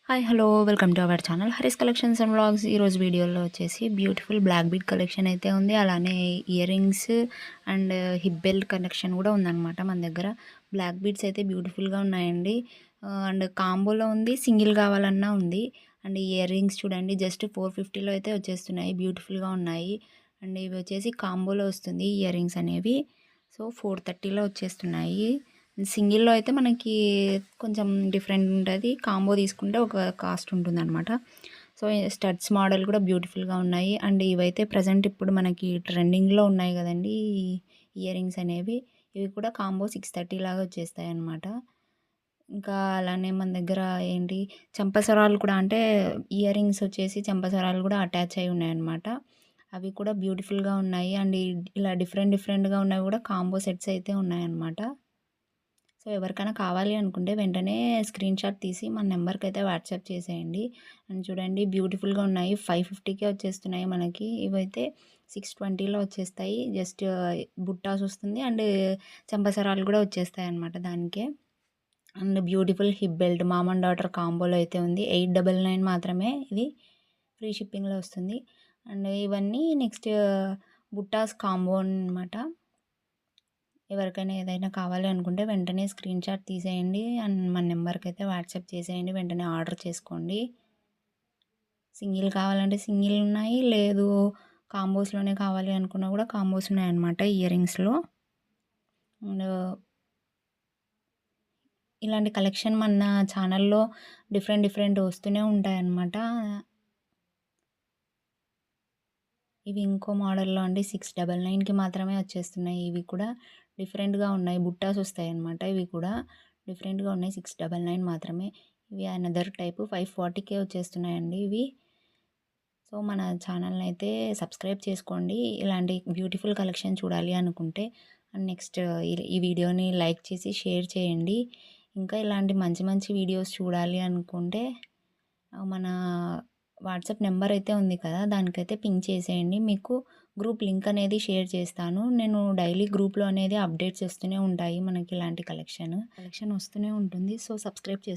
Hi hello welcome to our channel Haris collections and vlogs. ఈరోజు వీడియోలో వచ్చేసి బ్యూటిఫుల్ బ్లాక్ బీడ్ కలెక్షన్ అయితే ఉంది. అలానే ear rings and hip belt collection కూడా ఉందన్నమాట మన దగ్గర. బ్లాక్ బీడ్స్ అయితే బ్యూటిఫుల్గా ఉన్నాయండి. అండ్ కాంబోలో ఉంది, సింగిల్ కావాలన్నా ఉంది. అండ్ ఇయర్ రింగ్స్ చూడండి, జస్ట్ 450లో అయితే వచ్చేస్తున్నాయి, బ్యూటిఫుల్గా ఉన్నాయి. అండ్ ఇవి వచ్చేసి కాంబోలో వస్తుంది ఇయర్ రింగ్స్ అనేవి. సో 430లో వచ్చేస్తున్నాయి. సింగిల్‌లో అయితే మనకి కొంచెం డిఫరెంట్ ఉంటది. కాంబో తీసుకుంటే ఒక కాస్ట్ ఉంటుందన్నమాట. సో, స్టడ్స్ మోడల్ కూడా బ్యూటిఫుల్‌గా ఉన్నాయి. అండ్ ఇవైతే ప్రెజెంట్ ఇప్పుడు మనకి ట్రెండింగ్‌లో ఉన్నాయి గదండీ! ఇయర్ రింగ్స్ అనేవి. ఇవి కూడా కాంబో 630 లాగా వచ్చేస్తాయన్నమాట. ఇంకా అలానే మన దగ్గర ఏంటి చెంపసరాలు కూడా, అంటే ఇయర్ రింగ్స్ వచ్చేసి చెంపసరాలు కూడా అటాచ్ అయ్యి ఉన్నాయన్నమాట. అవి కూడా బ్యూటిఫుల్‌గా ఉన్నాయి. అండ్ ఇలా డిఫరెంట్ డిఫరెంట్‌గా ఉన్నవి కూడా కాంబో సెట్స్ అయితే ఉన్నాయన్నమాట. సో, ఎవరికైనా కావాలి అనుకుంటే వెంటనే స్క్రీన్‌షాట్ తీసి మన నెంబర్‌కైతే వాట్సాప్ చేసేయండి. అండ్ చూడండి బ్యూటిఫుల్‌గా ఉన్నాయి. 550కే వచ్చేస్తున్నాయి మనకి. ఇవైతే 620లో వచ్చేస్తాయి. జస్ట్ బుట్టాస్ వస్తుంది అండ్ చెంపసరాలు కూడా వచ్చేస్తాయన్నమాట దానికే. And beautiful hip belt mom and daughter కాంబోలో అయితే ఉంది. 899 మాత్రమే ఇది. ఫ్రీ షిప్పింగ్‌లో వస్తుంది. అండ్ ఇవన్నీ నెక్స్ట్ బుట్టాస్ కాంబో అనమాట. ఎవరికైనా ఏదైనా కావాలి అనుకుంటే వెంటనే స్క్రీన్‌షాట్ తీసేయండి అండ్ మన నెంబర్‌కి అయితే వాట్సాప్ చేసేయండి. వెంటనే ఆర్డర్ చేసుకోండి. సింగిల్ కావాలంటే సింగిల్ ఉన్నాయి. లేదు కాంబోస్‌లోనే కావాలి అనుకున్నా కూడా కాంబోస్ ఉన్నాయన్నమాట ఇయర్ రింగ్స్‌లో. అండ్ ఇలాంటి కలెక్షన్ మన ఛానల్‌లో డిఫరెంట్ డిఫరెంట్ వస్తూనే ఉంటాయన్నమాట. ఇవి ఇంకో మోడల్‌లో అండి 699కి మాత్రమే వచ్చేస్తున్నాయి. ఇవి కూడా డిఫరెంట్‌గా ఉన్నాయి. బుట్టాస్ వస్తాయన్నమాట. ఇవి కూడా డిఫరెంట్‌గా ఉన్నాయి. 699 మాత్రమే. ఇవి అనదర్ టైపు 540కే వచ్చేస్తున్నాయండి ఇవి. సో, మన ఛానల్‌ని అయితే సబ్స్క్రైబ్ చేసుకోండి. ఇలాంటి బ్యూటిఫుల్ కలెక్షన్ చూడాలి అనుకుంటే. అండ్ నెక్స్ట్ ఈ వీడియోని లైక్ చేసి షేర్ చేయండి. ఇంకా ఇలాంటి మంచి మంచి వీడియోస్ చూడాలి అనుకుంటే మన వాట్సాప్ నెంబర్ అయితే ఉంది కదా, దానికైతే పింగ్ చేసేయండి. మీకు గ్రూప్ లింక్ అనేది షేర్ చేస్తాను. నేను డైలీ గ్రూప్లో అనేది అప్డేట్స్ వస్తూనే ఉంటాయి. మనకి ఇలాంటి కలెక్షన్ వస్తూనే ఉంటుంది. సో సబ్స్క్రైబ్ చేసుకోండి.